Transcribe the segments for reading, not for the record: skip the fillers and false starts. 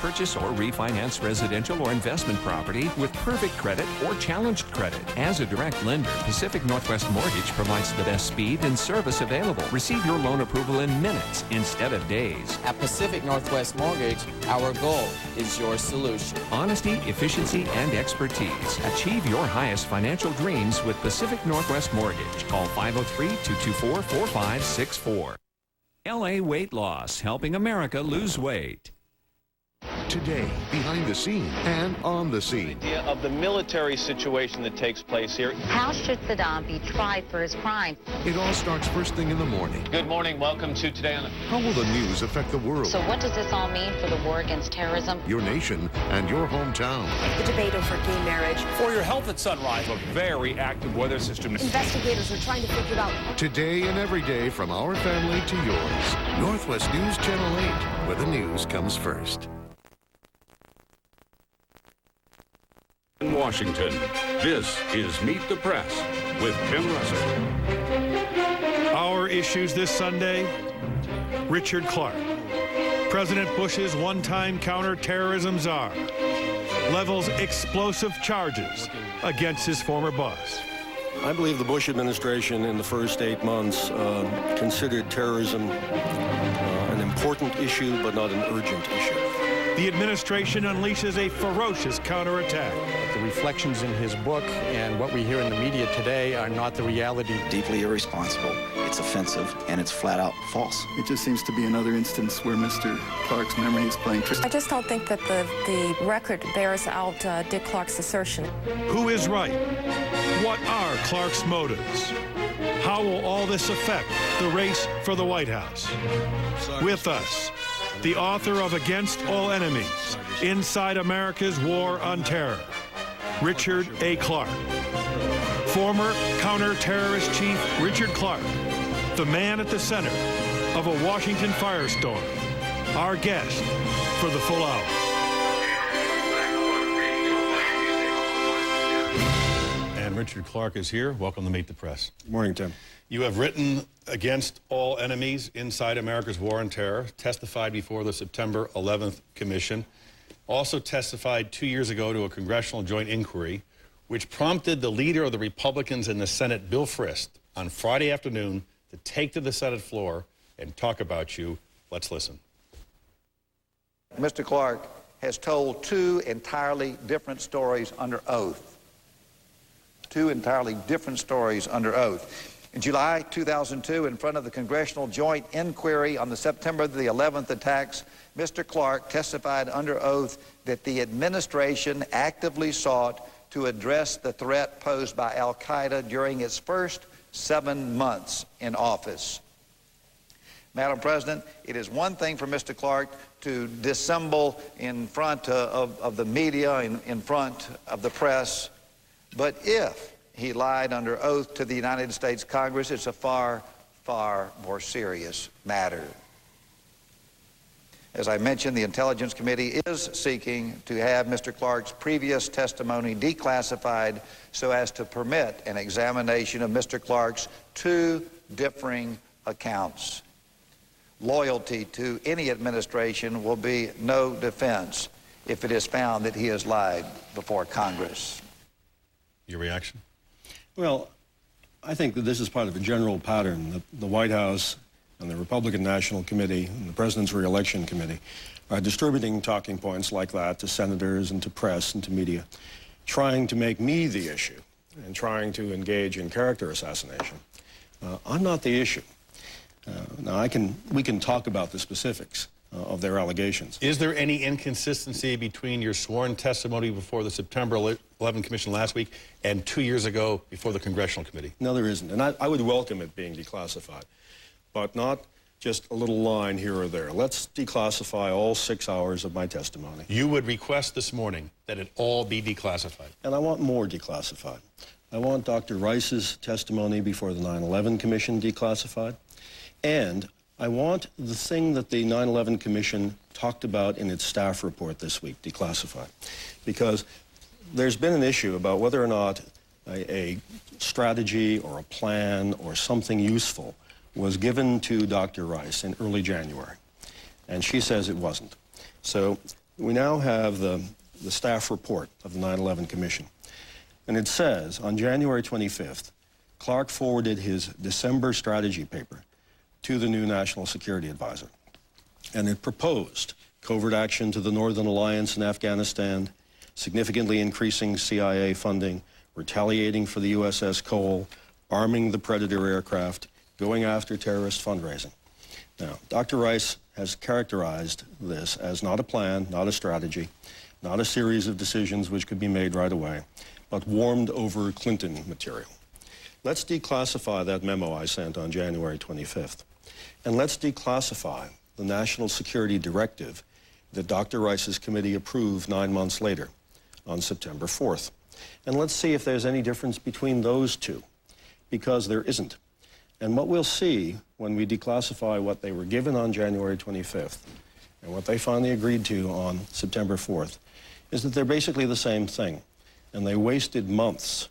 purchase or refinance residential or investment property with perfect credit or challenged credit. As a direct lender, Pacific Northwest Mortgage provides the best speed and service available. Receive your loan approval in minutes instead of days. At Pacific Northwest Mortgage, our goal is your solution. Honesty, efficiency, and expertise. Achieve your highest financial dreams with Pacific Northwest Mortgage. Call 503-224-4564. LA Weight Loss, helping America lose weight. Today, behind the scene and on the scene. Idea of the military situation that takes place here. How should Saddam be tried for his crimes? It all starts first thing in the morning. Good morning. Welcome to Today on the... How will the news affect the world? So what does this all mean for the war against terrorism? Your nation and your hometown. The debate over gay marriage. For your health at sunrise, a very active weather system. Investigators are trying to figure out. Today and every day from our family to yours. Northwest News Channel 8, where the news comes first. In Washington, this is Meet the Press with Tim Russell. Our issues this Sunday, Richard Clark, President Bush's one-time counterterrorism czar, levels explosive charges against his former boss. I believe the Bush administration in the first 8 months considered terrorism an important issue, but not an urgent issue. The administration unleashes a ferocious counterattack. The reflections in his book and what we hear in the media today are not the reality. Deeply irresponsible, it's offensive, and it's flat out false. It just seems to be another instance where Mr. Clark's memory is playing tricks. I just don't think that the record bears out Dick Clark's assertion. Who is right? What are Clark's motives? How will all this affect the race for the White House? With us, the author of Against All Enemies, Inside America's War on Terror, Richard A. Clark. Former counter-terrorist chief Richard Clark, the man at the center of a Washington firestorm, our guest for the full hour. And Richard Clark is here. Welcome to Meet the Press. Good morning, Tim. You have written Against All Enemies, Inside America's War on Terror, testified before the September 11th Commission, also testified 2 years ago to a congressional joint inquiry, which prompted the leader of the Republicans in the Senate, Bill Frist, on Friday afternoon to take to the Senate floor and talk about you. Let's listen. Mr. Clark has told two entirely different stories under oath. Two entirely different stories under oath. In July 2002, in front of the Congressional Joint Inquiry on the September the 11th attacks, Mr. Clark testified under oath that the administration actively sought to address the threat posed by al-Qaeda during its first 7 months in office. Madam President, it is one thing for Mr. Clark to dissemble in front of the media, in front of the press, but if he lied under oath to the United States Congress, it's a far, far more serious matter. As I mentioned, the Intelligence Committee is seeking to have Mr. Clark's previous testimony declassified so as to permit an examination of Mr. Clark's two differing accounts. Loyalty to any administration will be no defense if it is found that he has lied before Congress. Your reaction? Well, I think that this is part of a general pattern that the White House and the Republican National Committee and the President's Re-election Committee are distributing talking points like that to senators and to press and to media, trying to make me the issue and trying to engage in character assassination. I'm not the issue. Now, we can talk about the specifics of their allegations. Is there any inconsistency between your sworn testimony before the September 11 Commission last week and 2 years ago before the Congressional Committee? No, there isn't. And I would welcome it being declassified, but not just a little line here or there. Let's declassify all 6 hours of my testimony. You would request this morning that it all be declassified. And I want more declassified. I want Dr. Rice's testimony before the 9/11 Commission declassified. And I want the thing that the 9/11 Commission talked about in its staff report this week declassified. Because there's been an issue about whether or not a strategy or a plan or something useful was given to Dr. Rice in early January. And she says it wasn't. So we now have the staff report of the 9/11 Commission. And it says, on January 25th, Clark forwarded his December strategy paper to the new National Security Advisor. And it proposed covert action to the Northern Alliance in Afghanistan, significantly increasing CIA funding, retaliating for the USS Cole, arming the Predator aircraft, going after terrorist fundraising. Now, Dr. Rice has characterized this as not a plan, not a strategy, not a series of decisions which could be made right away, but warmed over Clinton material. Let's declassify that memo I sent on January 25th. And let's declassify the National Security Directive that Dr. Rice's committee approved 9 months later on September 4th. And let's see if there's any difference between those two, because there isn't. And what we'll see when we declassify what they were given on January 25th and what they finally agreed to on September 4th is that they're basically the same thing. And they wasted months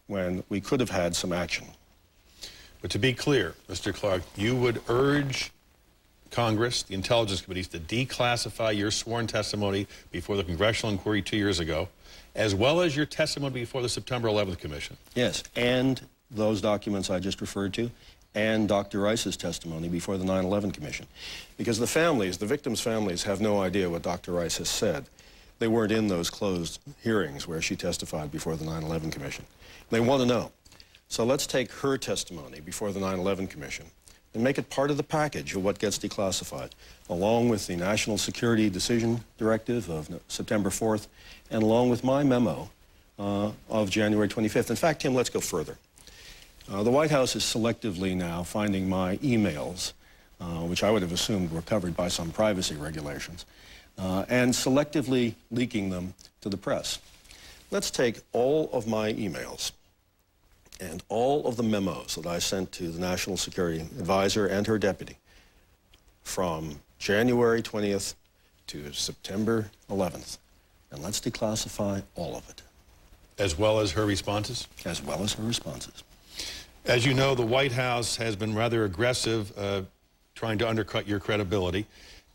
when we could have had some action. But to be clear, Mr. Clark, you would urge Congress, the intelligence committees, to declassify your sworn testimony before the congressional inquiry 2 years ago, as well as your testimony before the September 11th Commission. Yes, and those documents I just referred to, and Dr. Rice's testimony before the 9/11 Commission. Because the families, the victims' families, have no idea what Dr. Rice has said. They weren't in those closed hearings where she testified before the 9/11 Commission. They want to know. So let's take her testimony before the 9/11 Commission and make it part of the package of what gets declassified, along with the National Security Decision Directive of September 4th, and along with my memo of January 25th. In fact, Tim, let's go further. The White House is selectively now finding my emails, which I would have assumed were covered by some privacy regulations, and selectively leaking them to the press. Let's take all of my emails and all of the memos that I sent to the National Security Advisor and her deputy from January 20th to September 11th, and let's declassify all of it. As well as her responses? As well as her responses. As you know, the White House has been rather aggressive trying to undercut your credibility.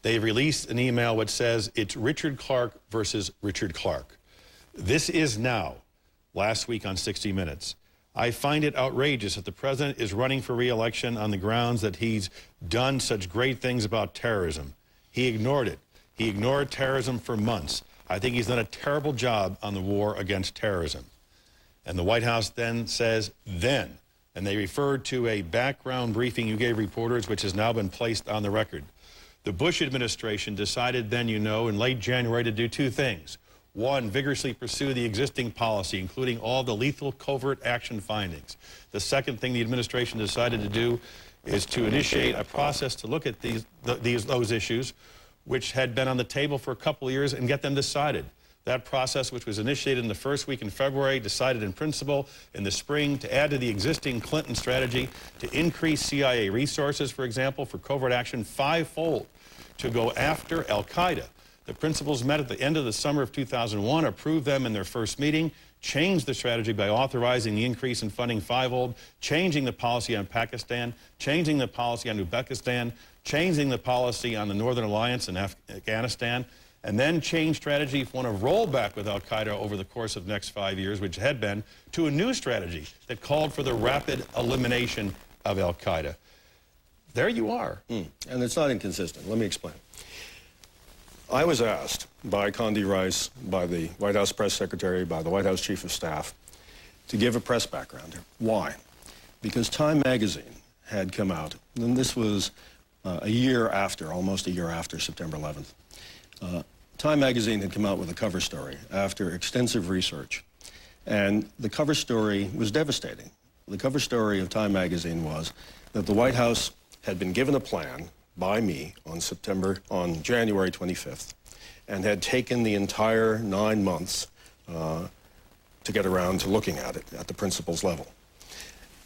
They've released an email which says it's Richard Clark versus Richard Clark. This is now, last week on 60 Minutes. I find it outrageous that the president is running for re-election on the grounds that he's done such great things about terrorism. He ignored it. He ignored terrorism for months. I think he's done a terrible job on the war against terrorism. And the White House then says, then, and they referred to a background briefing you gave reporters, which has now been placed on the record. The Bush administration decided then, you know, in late January to do two things. One, vigorously pursue the existing policy, including all the lethal covert action findings. The second thing the administration decided to do is to initiate a process to look at those issues, which had been on the table for a couple of years, and get them decided. That process, which was initiated in the first week in February, decided in principle in the spring to add to the existing Clinton strategy to increase CIA resources, for example, for covert action fivefold to go after al-Qaeda. The principals met at the end of the summer of 2001, approved them in their first meeting, changed the strategy by authorizing the increase in funding fivefold, changing the policy on Pakistan, changing the policy on Uzbekistan, changing the policy on the Northern Alliance in Afghanistan, and then changed strategy for one of rollback with al-Qaeda over the course of the next 5 years, which had been, to a new strategy that called for the rapid elimination of al-Qaeda. There you are. And it's not inconsistent. Let me explain. I was asked by Condi Rice, by the White House press secretary, by the White House chief of staff, to give a press background. Why? Because Time magazine had come out, and this was a year after, almost a year after September 11th. Time magazine had come out with a cover story after extensive research, and the cover story was devastating. The cover story of Time magazine was that the White House had been given a plan by me on January 25th, and had taken the entire 9 months to get around to looking at it at the principals level.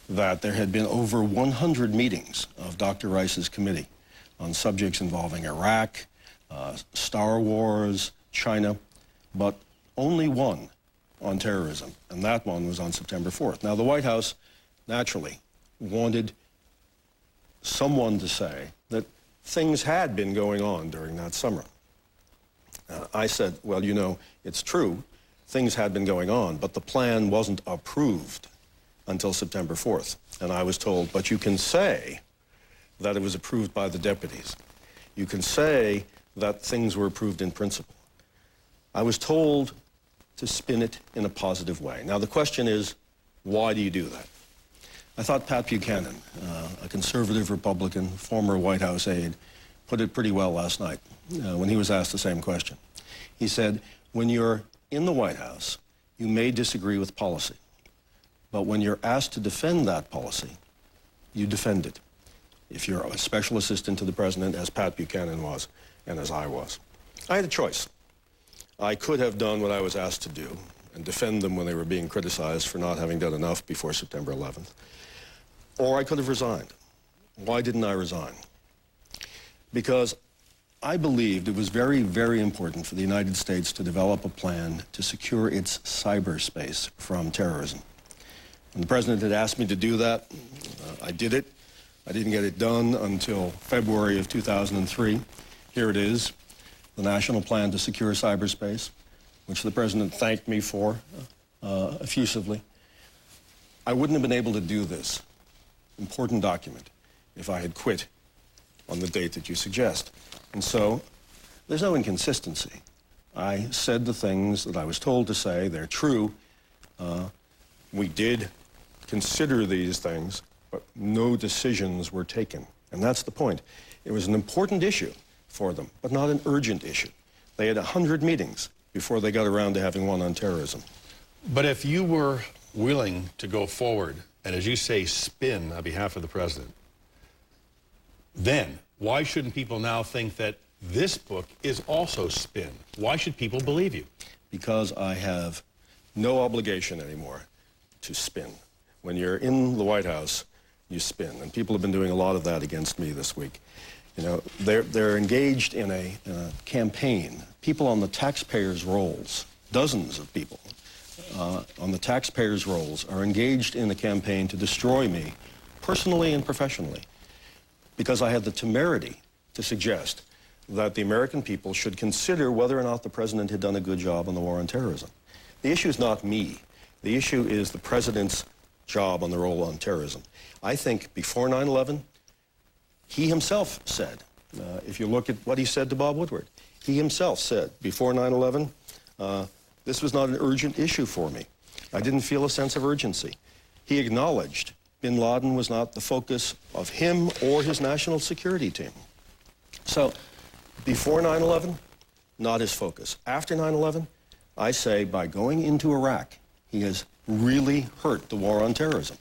That there had been over 100 meetings of Dr. Rice's committee on subjects involving Iraq, Star Wars, China, but only one on terrorism, and that one was on September 4th. Now, the White House naturally wanted someone to say that things had been going on during that summer. I said, well, you know, it's true. Things had been going on, but the plan wasn't approved until September 4th. And I was told, but you can say that it was approved by the deputies. You can say that things were approved in principle. I was told to spin it in a positive way. Now, the question is, why do you do that? I thought Pat Buchanan, a conservative Republican, former White House aide, put it pretty well last night when he was asked the same question. He said, when you're in the White House, you may disagree with policy, but when you're asked to defend that policy, you defend it. If you're a special assistant to the president, as Pat Buchanan was, and as I was. I had a choice. I could have done what I was asked to do and defend them when they were being criticized for not having done enough before September 11th. Or I could have resigned. Why didn't I resign? Because I believed it was very, very important for the United States to develop a plan to secure its cyberspace from terrorism. When the president had asked me to do that, I did it. I didn't get it done until February of 2003. Here it is, the National Plan to Secure Cyberspace, which the president thanked me for effusively. I wouldn't have been able to do this important document if I had quit on the date that you suggest. And so there's no inconsistency. I said the things that I was told to say. They're true. We did consider these things, but no decisions were taken. And that's the point. It was an important issue for them, but not an urgent issue. They had 100 meetings before they got around to having one on terrorism. But if you were willing to go forward and, as you say, spin on behalf of the president, then why shouldn't people now think that this book is also spin? Why should people believe you? Because I have no obligation anymore to spin. When you're in the White House, you spin. And people have been doing a lot of that against me this week. You know, they're engaged in a campaign. People on the taxpayers' rolls, dozens of people on the taxpayers' rolls are engaged in a campaign to destroy me personally and professionally because I had the temerity to suggest that the American people should consider whether or not the president had done a good job on the war on terrorism. The issue is not me. The issue is the president's job on the role on terrorism. I think before 9/11, he himself said, if you look at what he said to Bob Woodward, he himself said before 9/11, this was not an urgent issue for me. I didn't feel a sense of urgency. He acknowledged bin Laden was not the focus of him or his national security team. So before 9/11, not his focus. After 9/11, I say by going into Iraq, he has really hurt the war on terrorism.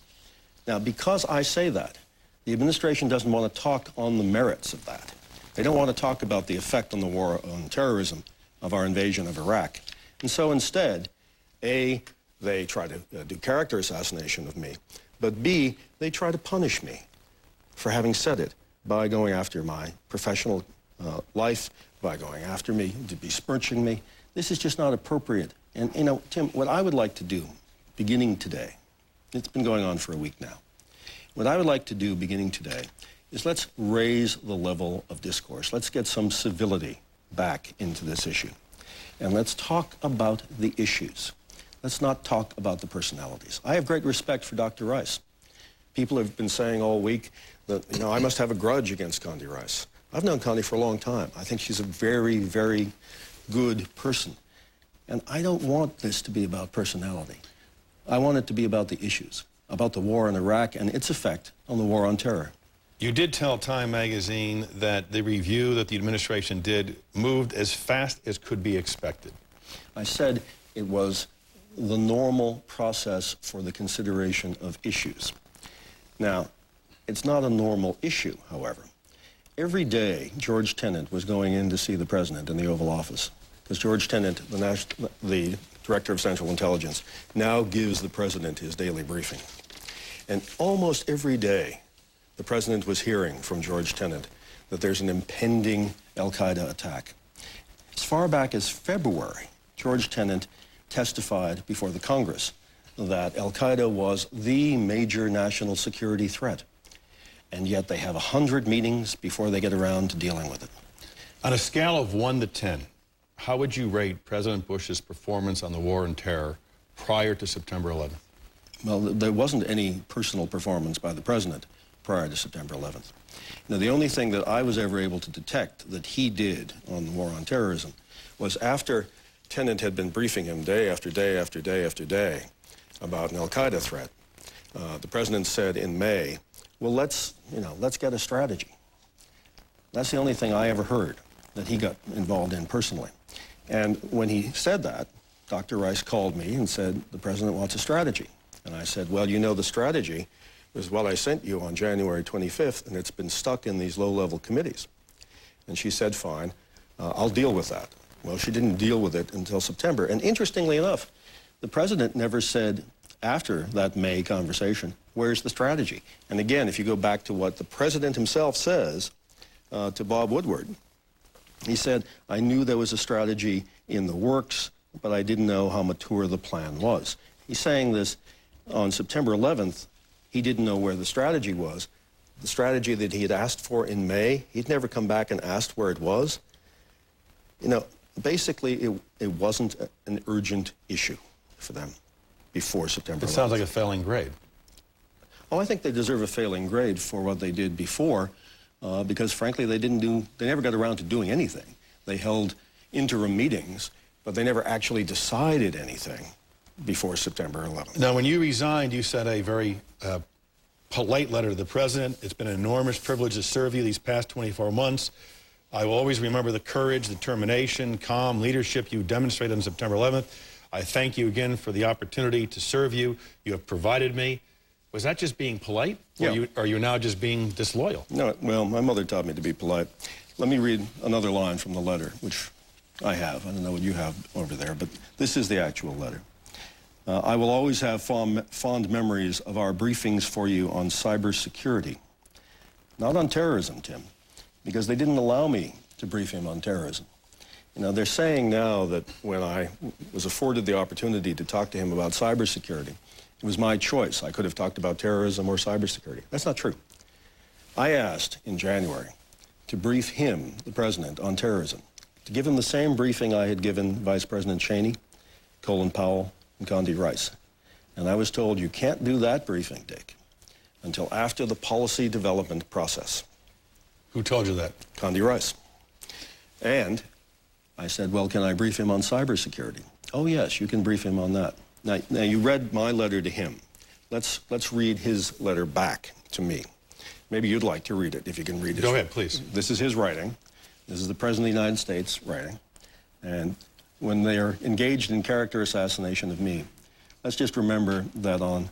Now, because I say that, the administration doesn't want to talk on the merits of that. They don't want to talk about the effect on the war on terrorism of our invasion of Iraq. And so instead, A, they try to do character assassination of me, but B, they try to punish me for having said it by going after my professional life, by going after me, to besmirching me. This is just not appropriate. And, you know, Tim, what I would like to do, beginning today, it's been going on for a week now, what I would like to do beginning today is let's raise the level of discourse. Let's get some civility back into this issue. And let's talk about the issues. Let's not talk about the personalities. I have great respect for Dr. Rice. People have been saying all week that, you know, I must have a grudge against Condi Rice. I've known Condi for a long time. I think she's a very, very good person. And I don't want this to be about personality. I want it to be about the issues, about the war in Iraq and its effect on the war on terror. You did tell Time magazine that the review that the administration did moved as fast as could be expected. I said it was the normal process for the consideration of issues. Now, it's not a normal issue, however. Every day, George Tenet was going in to see the president in the Oval Office, because George Tenet, the Director of Central Intelligence, now gives the president his daily briefing. And almost every day, the president was hearing from George Tenet that there's an impending al-Qaeda attack. As far back as February, George Tenet testified before the Congress that al-Qaeda was the major national security threat. And yet they have 100 meetings before they get around to dealing with it. On a scale of 1 to 10, how would you rate President Bush's performance on the war on terror prior to September 11th? Well, there wasn't any personal performance by the president prior to September 11th. Now, the only thing that I was ever able to detect that he did on the war on terrorism was after Tenet had been briefing him day after day after day after day about an al-Qaeda threat. The president said in May, well, let's get a strategy. That's the only thing I ever heard that he got involved in personally. And when he said that, Dr. Rice called me and said, the president wants a strategy. And I said, well, you know, the strategy was what I sent you on January 25th, and it's been stuck in these low-level committees. And she said, fine, I'll deal with that. Well, she didn't deal with it until September. And interestingly enough, the president never said after that May conversation, where's the strategy? And again, if you go back to what the president himself says to Bob Woodward, he said, I knew there was a strategy in the works, but I didn't know how mature the plan was. He's saying this on September 11th, he didn't know where the strategy was. The strategy that he had asked for in May, he'd never come back and asked where it was. You know, basically, it wasn't an urgent issue for them before September 11th. It sounds like a failing grade. Oh, I think they deserve a failing grade for what they did before, because frankly, they never got around to doing anything. They held interim meetings, but they never actually decided anything before September 11th. Now, when you resigned, you sent a very polite letter to the president. It's been an enormous privilege to serve you these past 24 months. I will always remember the courage, determination, calm leadership you demonstrated on September 11th. I thank you again for the opportunity to serve you. You have provided me. Was that just being polite? Yeah. Or are you now just being disloyal? No, well, my mother taught me to be polite. Let me read another line from the letter, which I have. I don't know what you have over there, but this is the actual letter. I will always have fond memories of our briefings for you on cybersecurity. Not on terrorism, Tim, because they didn't allow me to brief him on terrorism. You know, they're saying now that when I was afforded the opportunity to talk to him about cybersecurity, it was my choice. I could have talked about terrorism or cybersecurity. That's not true. I asked in January to brief him, the president, on terrorism, to give him the same briefing I had given Vice President Cheney, Colin Powell, and Condi Rice. And I was told, you can't do that briefing, Dick, until after the policy development process. Who told you that? Condi Rice. And I said, well, can I brief him on cybersecurity? Oh, yes, you can brief him on that. Now you read my letter to him. Let's read his letter back to me. Maybe you'd like to read it, if you can read it. Go ahead, please. This is his writing. This is the President of the United States writing. And when they are engaged in character assassination of me, let's just remember that on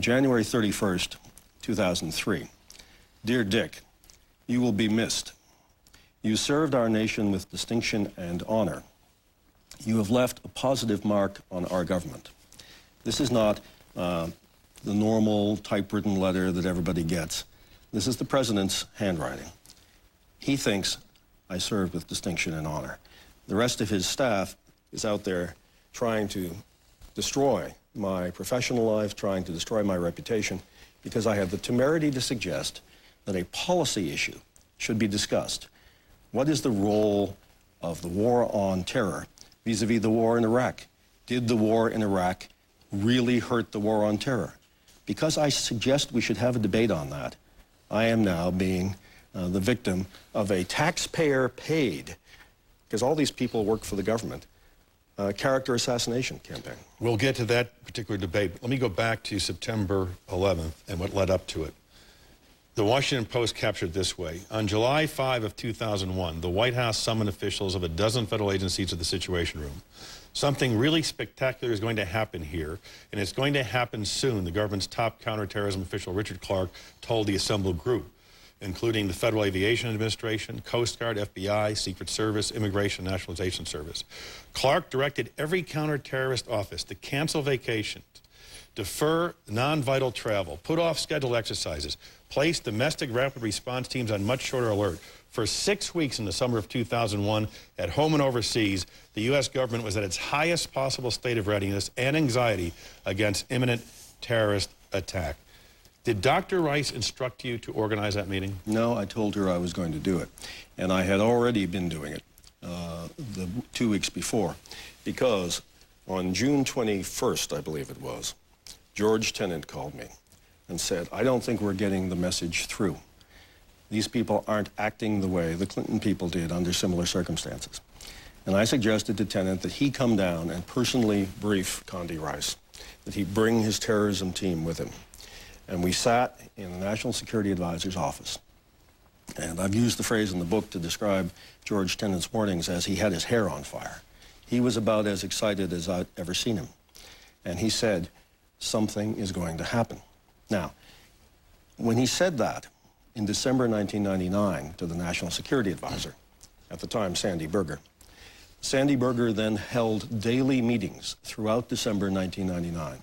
January 31st, 2003, dear Dick, you will be missed. You served our nation with distinction and honor. You have left a positive mark on our government. This is not the normal typewritten letter that everybody gets. This is the president's handwriting. He thinks I served with distinction and honor. The rest of his staff is out there trying to destroy my professional life, trying to destroy my reputation, because I have the temerity to suggest that a policy issue should be discussed. What is the role of the war on terror vis-a-vis the war in Iraq? Did the war in Iraq really hurt the war on terror? Because I suggest we should have a debate on that, I am now being the victim of a taxpayer-paid, because all these people work for the government, character assassination campaign. We'll get to that particular debate. Let me go back to September 11th and what led up to it. The Washington Post captured it this way. On July 5 of 2001, the White House summoned officials of a dozen federal agencies to the Situation Room. Something really spectacular is going to happen here, and it's going to happen soon, the government's top counterterrorism official, Richard Clark, told the assembled group, including the Federal Aviation Administration, Coast Guard, FBI, Secret Service, Immigration and Naturalization Service. Clark directed every counterterrorist office to cancel vacations, defer non-vital travel, put off scheduled exercises, place domestic rapid response teams on much shorter alert. For 6 weeks in the summer of 2001, at home and overseas, the U.S. government was at its highest possible state of readiness and anxiety against imminent terrorist attack. Did Dr. Rice instruct you to organize that meeting? No, I told her I was going to do it. And I had already been doing it the 2 weeks before, because on June 21st, I believe it was, George Tenet called me and said, I don't think we're getting the message through. These people aren't acting the way the Clinton people did under similar circumstances. And I suggested to Tenet that he come down and personally brief Condi Rice, that he bring his terrorism team with him. And we sat in the National Security Advisor's office. And I've used the phrase in the book to describe George Tenet's mornings as he had his hair on fire. He was about as excited as I'd ever seen him. And he said, something is going to happen. Now, when he said that in December 1999 to the National Security Advisor, at the time Sandy Berger then held daily meetings throughout December 1999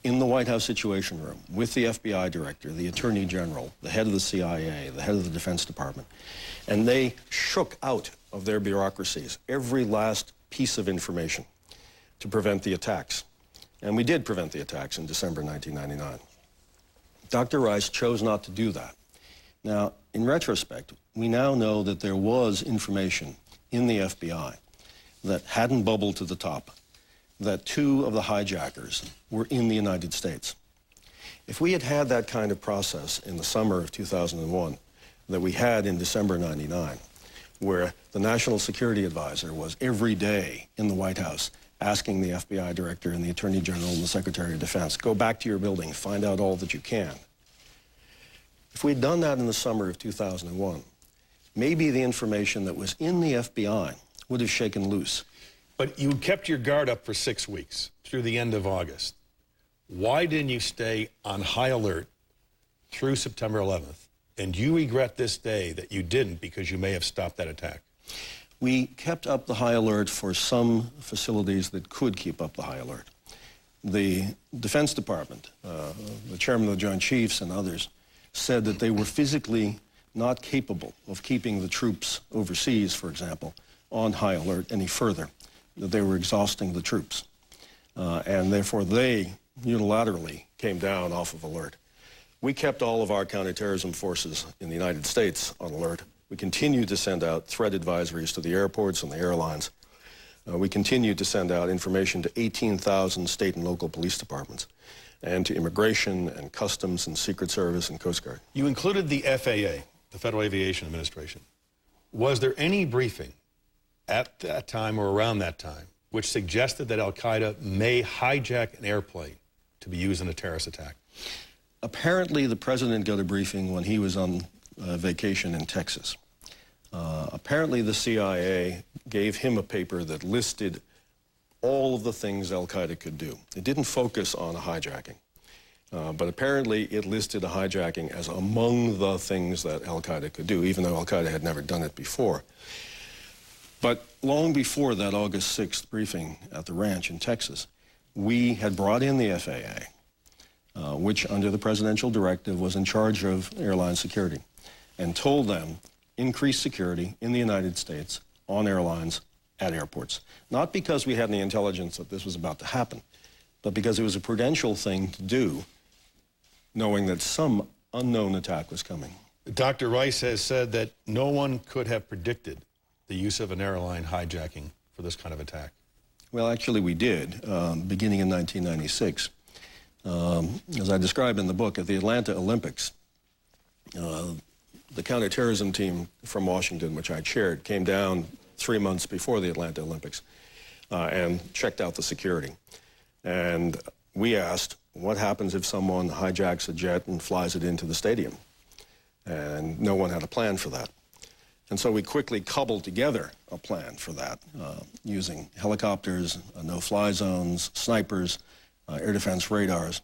in the White House Situation Room with the FBI director, the Attorney General, the head of the CIA, the head of the Defense Department, and they shook out of their bureaucracies every last piece of information to prevent the attacks. And we did prevent the attacks in December 1999. Dr. Rice chose not to do that. Now, in retrospect, we now know that there was information in the FBI that hadn't bubbled to the top, that 2 of the hijackers were in the United States. If we had had that kind of process in the summer of 2001 that we had in December 99, where the National Security Advisor was every day in the White House asking the FBI director and the Attorney General and the Secretary of Defense, go back to your building, find out all that you can. If we'd done that in the summer of 2001, maybe the information that was in the FBI would have shaken loose. But you kept your guard up for 6 weeks, through the end of August. Why didn't you stay on high alert through September 11th? And do you regret this day that you didn't because you may have stopped that attack? We kept up the high alert for some facilities that could keep up the high alert. The Defense Department, the chairman of the Joint Chiefs and others, said that they were physically not capable of keeping the troops overseas, for example, on high alert any further, that they were exhausting the troops. And therefore they unilaterally came down off of alert. We kept all of our counterterrorism forces in the United States on alert. We continued to send out threat advisories to the airports and the airlines. We continued to send out information to 18,000 state and local police departments and to Immigration and Customs and Secret Service and Coast Guard. You included the FAA, the Federal Aviation Administration. Was there any briefing at that time or around that time which suggested that al-Qaeda may hijack an airplane to be used in a terrorist attack? Apparently, the president got a briefing when he was on vacation in Texas. Apparently, the CIA gave him a paper that listed all of the things al-Qaeda could do. It didn't focus on a hijacking, but apparently it listed a hijacking as among the things that al-Qaeda could do, even though al-Qaeda had never done it before. But long before that August 6th briefing at the ranch in Texas, we had brought in the FAA, which under the presidential directive was in charge of airline security, and told them increase security in the United States on airlines at airports. Not because we had any intelligence that this was about to happen, but because it was a prudential thing to do, knowing that some unknown attack was coming. Dr. Rice has said that no one could have predicted the use of an airline hijacking for this kind of attack. Well, actually we did, beginning in 1996. As I describe in the book, at the Atlanta Olympics, the counterterrorism team from Washington, which I chaired, came down 3 months before the Atlanta Olympics and checked out the security. And we asked, what happens if someone hijacks a jet and flies it into the stadium? And no one had a plan for that. And so we quickly cobbled together a plan for that, using helicopters, no-fly zones, snipers, air defense radars.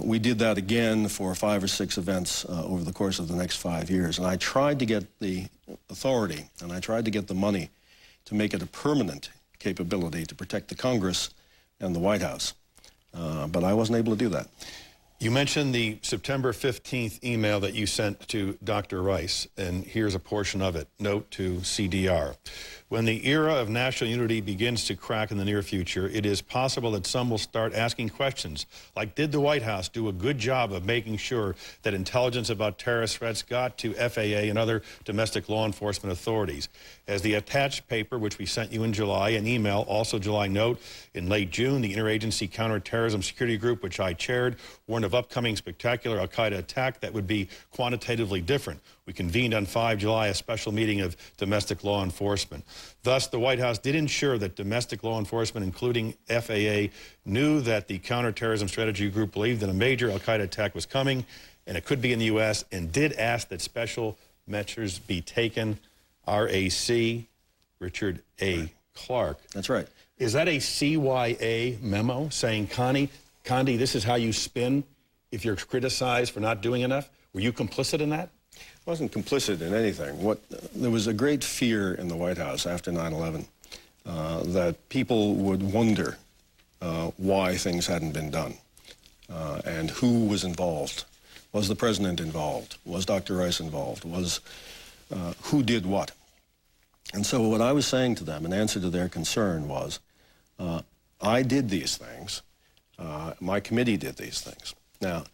We did that again for 5 or 6 events over the course of the next 5 years. And I tried to get the authority and I tried to get the money to make it a permanent capability to protect the Congress and the White House. But I wasn't able to do that. You mentioned the September 15th email that you sent to Dr. Rice, and here's a portion of it. Note to CDR. When the era of national unity begins to crack in the near future, it is possible that some will start asking questions like, did the White House do a good job of making sure that intelligence about terrorist threats got to FAA and other domestic law enforcement authorities? As the attached paper, which we sent you in July, an email, also July note, in late June, the Interagency Counterterrorism Security Group, which I chaired, warned of upcoming spectacular al-Qaeda attack that would be quantitatively different. We convened on 5 July a special meeting of domestic law enforcement. Thus, the White House did ensure that domestic law enforcement, including FAA, knew that the Counterterrorism Strategy Group believed that a major al-Qaeda attack was coming, and it could be in the U.S., and did ask that special measures be taken. RAC, Richard A. Clark. That's right. Is that a CYA memo saying, Condi, this is how you spin if you're criticized for not doing enough? Were you complicit in that? I wasn't complicit in anything. There was a great fear in the White House after 9/11 that people would wonder why things hadn't been done and who was involved. Was the president involved? Was Dr. Rice involved? Who did what? And so what I was saying to them in answer to their concern was, I did these things. My committee did these things. Now,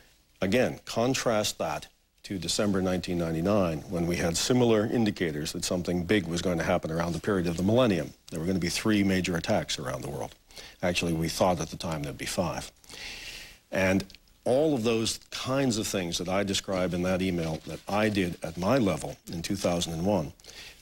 again, contrast that to December 1999, when we had similar indicators that something big was going to happen around the period of the millennium. There were going to be 3 major attacks around the world. Actually, we thought at the time there'd be 5. And all of those kinds of things that I describe in that email that I did at my level in 2001,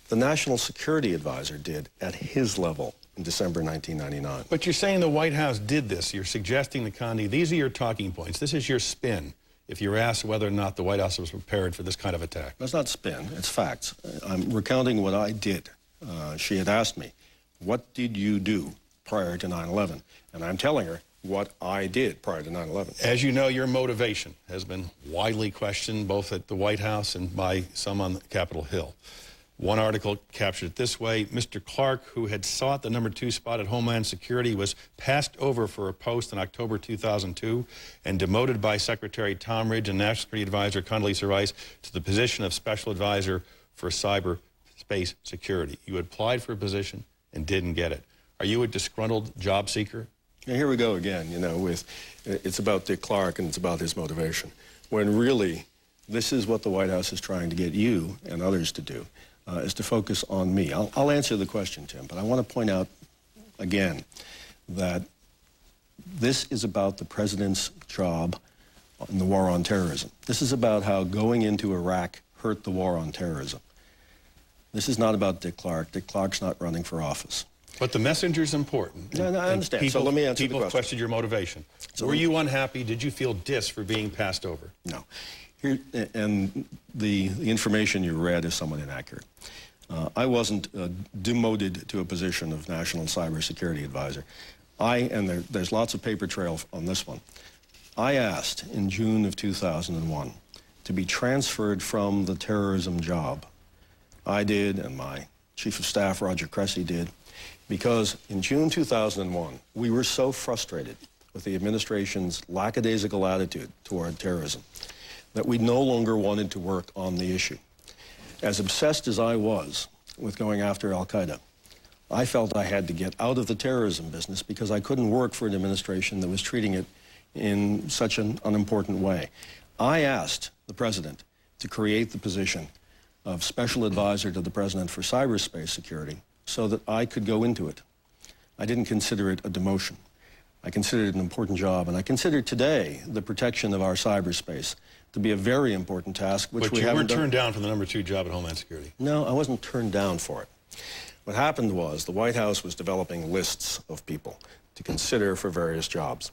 the National Security Advisor did at his level in December 1999. But you're saying the White House did this. You're suggesting, Condi, these are your talking points. This is your spin. If you're asked whether or not the White House was prepared for this kind of attack. That's not spin, it's facts. I'm recounting what I did. She had asked me, what did you do prior to 9/11? And I'm telling her what I did prior to 9/11. As you know, your motivation has been widely questioned, both at the White House and by some on Capitol Hill. One article captured it this way: Mr. Clark, who had sought the #2 spot at Homeland Security, was passed over for a post in October 2002 and demoted by Secretary Tom Ridge and National Security Advisor Condoleezza Rice to the position of Special Advisor for Cyberspace Security. You applied for a position and didn't get it. Are you a disgruntled job seeker? Yeah, here we go again, it's about Dick Clark and it's about his motivation, when really this is what the White House is trying to get you and others to do. Is to focus on me. I'll answer the question, Tim, but I want to point out again that this is about the president's job in the war on terrorism. This is about how going into Iraq hurt the war on terrorism. This is not about Dick Clark. Dick Clark's not running for office. But the messenger's important. No, I understand. So let me answer the question. People questioned your motivation. So were you unhappy? Did you feel dissed for being passed over? No. Here, and the information you read is somewhat inaccurate. I wasn't demoted to a position of National Cybersecurity Advisor. There's lots of paper trail on this one. I asked in June of 2001 to be transferred from the terrorism job. I did, and my Chief of Staff, Roger Cressy, did, because in June 2001, we were so frustrated with the administration's lackadaisical attitude toward terrorism that we no longer wanted to work on the issue. As obsessed as I was with going after al-Qaeda, I felt I had to get out of the terrorism business because I couldn't work for an administration that was treating it in such an unimportant way. I asked the president to create the position of Special Advisor to the President for Cyberspace Security so that I could go into it. I didn't consider it a demotion. I considered it an important job, and I consider today the protection of our cyberspace to be a very important task, which we haven't done. But you were turned down for the #2 job at Homeland Security. No, I wasn't turned down for it. What happened was the White House was developing lists of people to consider for various jobs.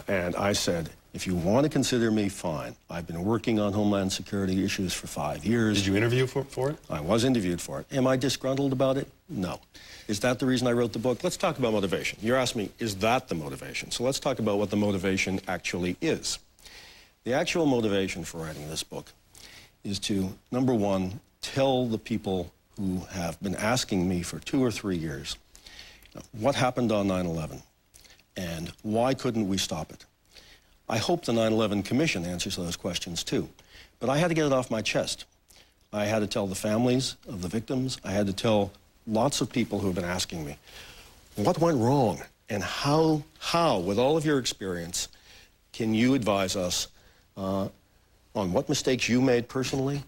And I said, if you want to consider me, fine. I've been working on Homeland Security issues for 5 years. Did you interview for it? I was interviewed for it. Am I disgruntled about it? No. Is that the reason I wrote the book? Let's talk about motivation. You're asking me, is that the motivation? So let's talk about what the motivation actually is. The actual motivation for writing this book is to, number one, tell the people who have been asking me for 2 or 3 years what happened on 9/11 and why couldn't we stop it. I hope the 9/11 Commission answers those questions too, but I had to get it off my chest. I had to tell the families of the victims. I had to tell lots of people who have been asking me, what went wrong? And how, with all of your experience, can you advise us on what mistakes you made personally?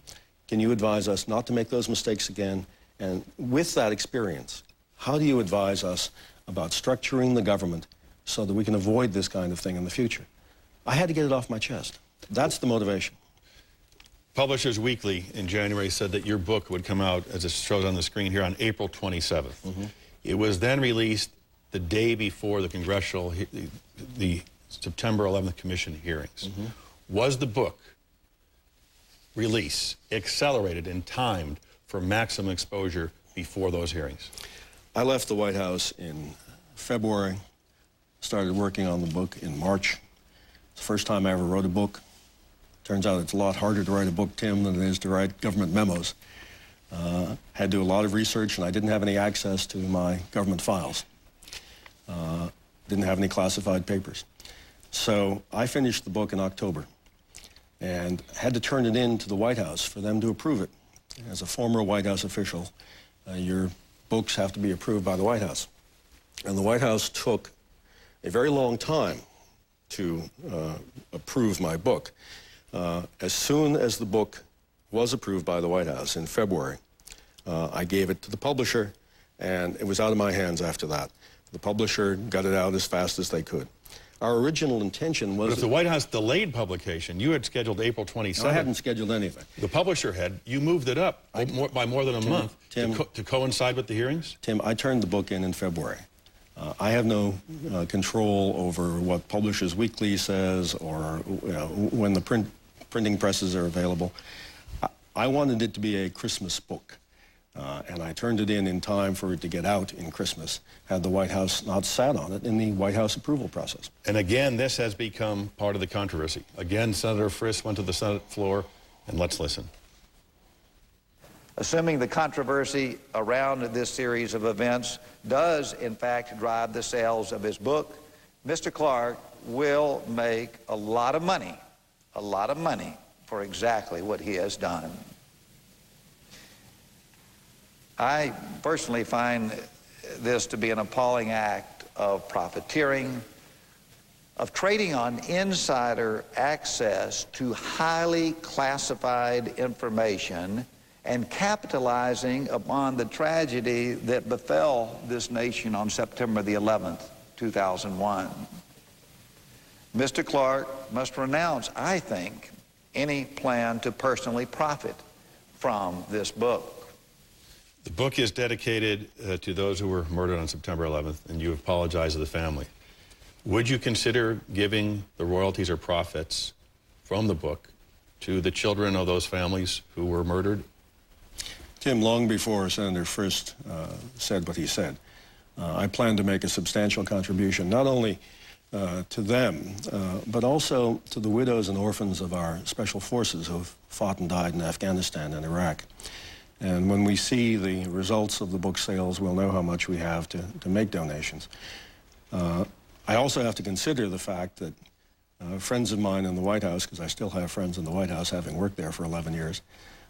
Can you advise us not to make those mistakes again? And with that experience, how do you advise us about structuring the government so that we can avoid this kind of thing in the future? I had to get it off my chest. That's the motivation. Publishers Weekly in January said that your book would come out, as it shows on the screen here, on April 27th. Mm-hmm. It was then released the day before the congressional, the September 11th Commission hearings. Mm-hmm. Was the book release accelerated and timed for maximum exposure before those hearings? I left the White House in February, started working on the book in March. It's the first time I ever wrote a book. Turns out it's a lot harder to write a book, Tim, than it is to write government memos. Had to do a lot of research, and I didn't have any access to my government files. Didn't have any classified papers. So I finished the book in October and had to turn it in to the White House for them to approve it. As a former White House official, your books have to be approved by the White House. And the White House took a very long time to approve my book. As soon as the book was approved by the White House in February, I gave it to the publisher, and it was out of my hands after that. The publisher got it out as fast as they could. Our original intention was... But if the White House delayed publication, you had scheduled April 27th. I hadn't scheduled anything. The publisher had. You moved it up by more than a month to coincide with the hearings? Tim, I turned the book in February. I have no control over what Publishers Weekly says or when the printing presses are available. I wanted it to be a Christmas book, and I turned it in time for it to get out in Christmas, had the White House not sat on it in the White House approval process. And again, this has become part of the controversy. Again, Senator Frist went to the Senate floor, and let's listen. Assuming the controversy around this series of events does, in fact, drive the sales of his book, Mr. Clark will make a lot of money for exactly what he has done. I personally find this to be an appalling act of profiteering, of trading on insider access to highly classified information and capitalizing upon the tragedy that befell this nation on September the 11th, 2001. Mr. Clark must renounce, I think, any plan to personally profit from this book. The book is dedicated to those who were murdered on September 11th, and you apologize to the family. Would you consider giving the royalties or profits from the book to the children of those families who were murdered? Tim, long before Senator Frist said what he said, I plan to make a substantial contribution, not only to them, but also to the widows and orphans of our special forces who have fought and died in Afghanistan and Iraq. And when we see the results of the book sales, we'll know how much we have to make donations. I also have to consider the fact that friends of mine in the White House, because I still have friends in the White House having worked there for 11 years,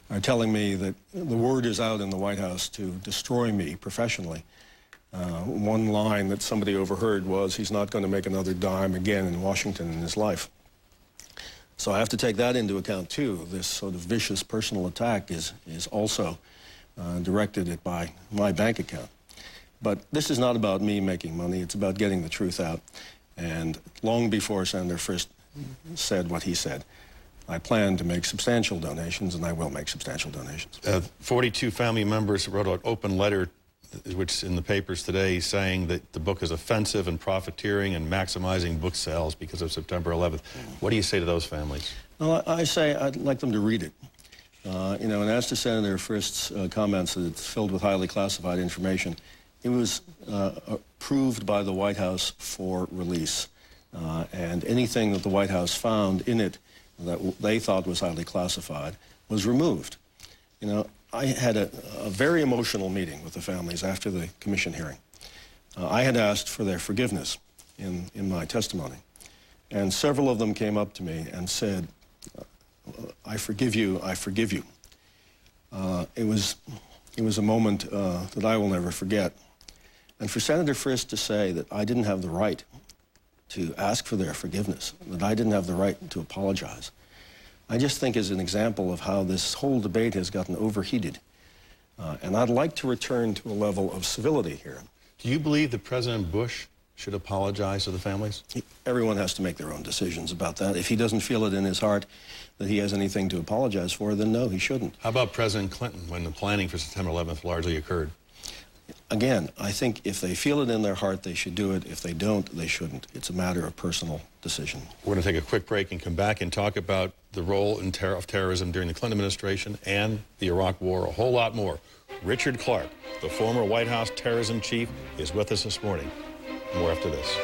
are telling me that the word is out in the White House to destroy me professionally. One line that somebody overheard was, he's not going to make another dime again in Washington in his life. So I have to take that into account too. This sort of vicious personal attack is also directed at my bank account. But this is not about me making money, it's about getting the truth out. And long before Senator Frist said what he said, I plan to make substantial donations, and I will make substantial donations. 42 family members wrote an open letter, which is in the papers today, saying that the book is offensive and profiteering and maximizing book sales because of September 11th. What do you say to those families? Well, I say I'd like them to read it. And as to Senator Frist's comments that it's filled with highly classified information, it was approved by the White House for release. And anything that the White House found in it that they thought was highly classified was removed. I had a very emotional meeting with the families after the commission hearing. I had asked for their forgiveness in my testimony. And several of them came up to me and said, I forgive you, I forgive you. It was It was a moment that I will never forget. And for Senator Frist to say that I didn't have the right to ask for their forgiveness, that I didn't have the right to apologize, I just think is an example of how this whole debate has gotten overheated. And I'd like to return to a level of civility here. Do you believe that President Bush should apologize to the families? Everyone has to make their own decisions about that. If he doesn't feel it in his heart that he has anything to apologize for, then no, he shouldn't. How about President Clinton when the planning for September 11th largely occurred? Again, I think if they feel it in their heart, they should do it. If they don't, they shouldn't. It's a matter of personal decision. We're going to take a quick break and come back and talk about the role of terrorism during the Clinton administration and the Iraq War, a whole lot more. Richard Clark, the former White House terrorism chief, is with us this morning. More after this.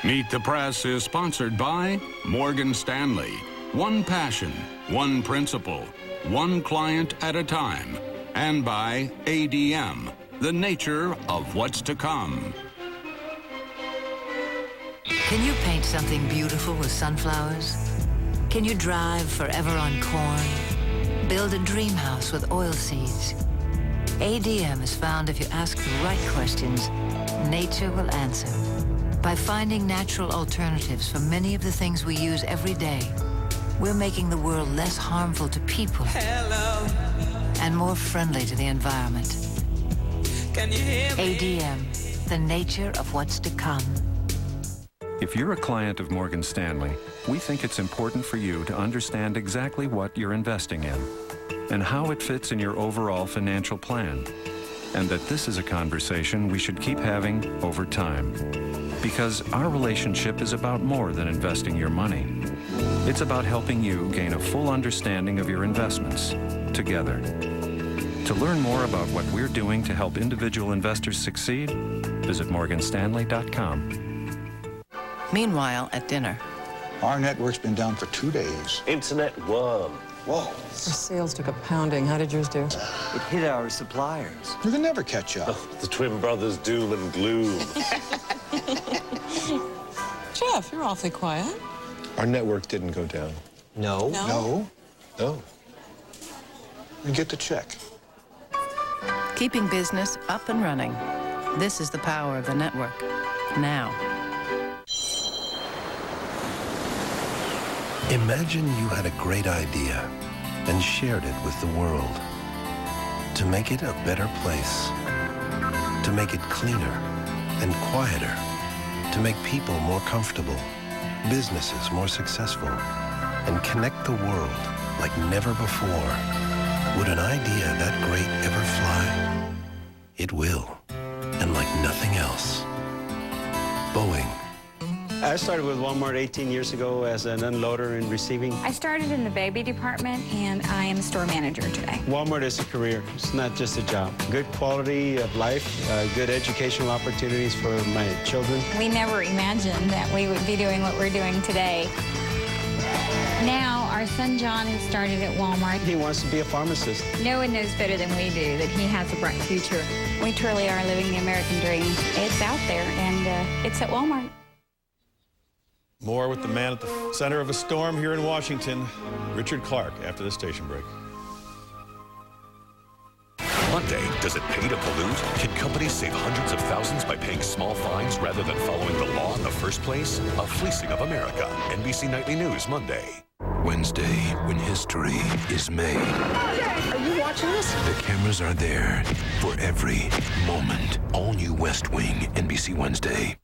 Meet the Press is sponsored by Morgan Stanley. One passion, one principle, one client at a time. And by ADM, the nature of what's to come. Can you paint something beautiful with sunflowers? Can you drive forever on corn? Build a dream house with oil seeds? ADM has found if you ask the right questions, nature will answer. By finding natural alternatives for many of the things we use every day, we're making the world less harmful to people and more friendly to the environment. Can you hear me? ADM, the nature of what's to come. If you're a client of Morgan Stanley, we think it's important for you to understand exactly what you're investing in and how it fits in your overall financial plan, and that this is a conversation we should keep having over time. Because our relationship is about more than investing your money. It's about helping you gain a full understanding of your investments together. To learn more about what we're doing to help individual investors succeed, visit morganstanley.com. Meanwhile, at dinner. Our network's been down for 2 days. Internet worm. Whoa. Our sales took a pounding. How did yours do? It hit our suppliers. You can never catch up. Oh, the twin brothers' doom and gloom. Jeff, you're awfully quiet. Our network didn't go down. No? No? No. Then get the check. Keeping business up and running. This is the power of the network. Now. Imagine you had a great idea and shared it with the world. To make it a better place. To make it cleaner and quieter. To make people more comfortable, businesses more successful, and connect the world like never before. Would an idea that great ever fly? It will, and like nothing else. Boeing. I started with Walmart 18 years ago as an unloader and receiving. I started in the baby department, and I am a store manager today. Walmart is a career. It's not just a job. Good quality of life, good educational opportunities for my children. We never imagined that we would be doing what we're doing today. Now, our son John has started at Walmart. He wants to be a pharmacist. No one knows better than we do that he has a bright future. We truly are living the American dream. It's out there, and it's at Walmart. More with the man at the center of a storm here in Washington, Richard Clark, after the station break. Monday, does it pay to pollute? Can companies save hundreds of thousands by paying small fines rather than following the law in the first place? A fleecing of America. NBC Nightly News, Monday. Wednesday, when history is made. Are you watching this? The cameras are there for every moment. All new West Wing, NBC Wednesday.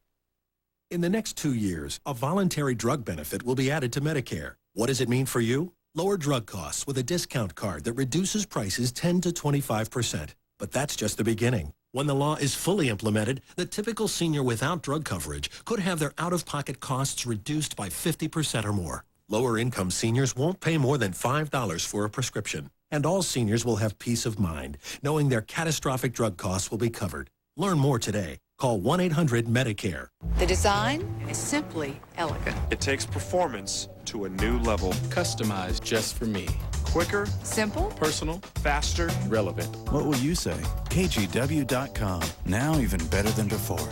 In the next 2 years, a voluntary drug benefit will be added to Medicare. What does it mean for you? Lower drug costs with a discount card that reduces prices 10 to 25%. But that's just the beginning. When the law is fully implemented, the typical senior without drug coverage could have their out-of-pocket costs reduced by 50% or more. Lower-income seniors won't pay more than $5 for a prescription. And all seniors will have peace of mind, knowing their catastrophic drug costs will be covered. Learn more today. Call 1-800-MEDICARE. The design is simply elegant. It takes performance to a new level. Customized just for me. Quicker. Simple. Personal. Faster. Relevant. What will you say? KGW.com. Now even better than before.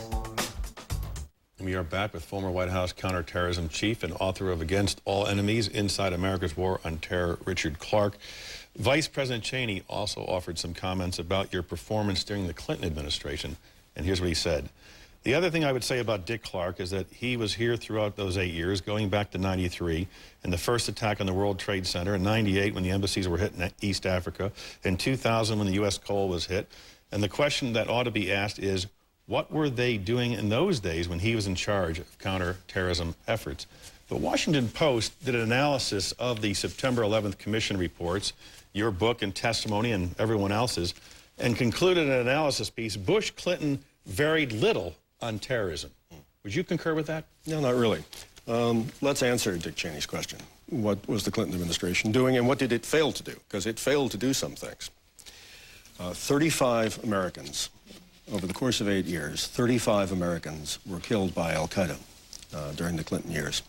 We are back with former White House counterterrorism chief and author of Against All Enemies, Inside America's War on Terror, Richard Clarke. Vice President Cheney also offered some comments about your performance during the Clinton administration, and here's what he said. The other thing I would say about Dick Clark is that he was here throughout those 8 years, going back to '93, and the first attack on the World Trade Center, in '98 when the embassies were hit in East Africa, in 2000 when the U.S. coal was hit. And the question that ought to be asked is, what were they doing in those days when he was in charge of counterterrorism efforts? The Washington Post did an analysis of the September 11th Commission reports, your book and testimony and everyone else's, and concluded an analysis piece, Bush Clinton varied little on terrorism. Would you concur with that? No, not really. Let's answer Dick Cheney's question. What was the Clinton administration doing, and what did it fail to do? Because it failed to do some things. 35 Americans, over the course of 8 years, 35 Americans were killed by al-Qaeda during the Clinton years.